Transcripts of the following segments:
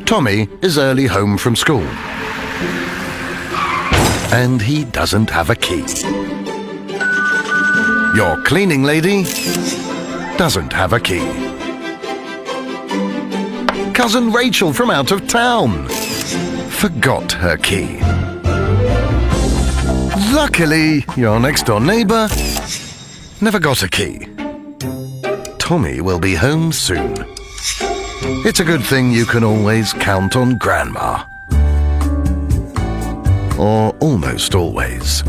Tommy is early home from school, and he doesn't have a key. Your cleaning lady doesn't have a key. Cousin Rachel from out of town forgot her key. Luckily, your next-door neighbour never got a key. Tommy will be home soon. It's a good thing you can always count on Grandma. Or almost always.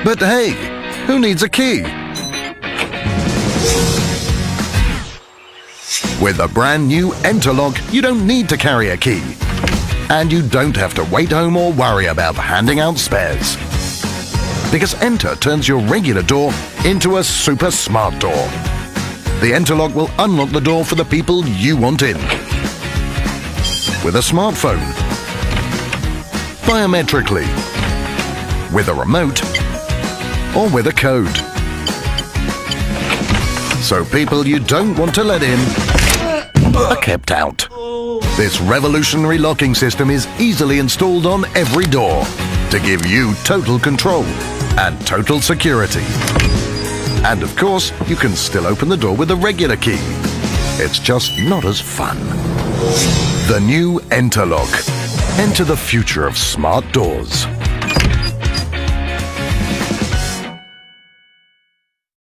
But hey, who needs a key? With a brand new Entr Lock, you don't need to carry a key. And you don't have to wait home or worry about handing out spares. Because Entr turns your regular door into a super smart door. The Entr Lock will unlock the door for the people you want in. With a smartphone, biometrically, with a remote, or with a code. So people you don't want to let in are kept out. This revolutionary locking system is easily installed on every door to give you total control and total security. And of course, you can still open the door with a regular key. It's just not as fun. The new Entr Lock. Enter the future of smart doors.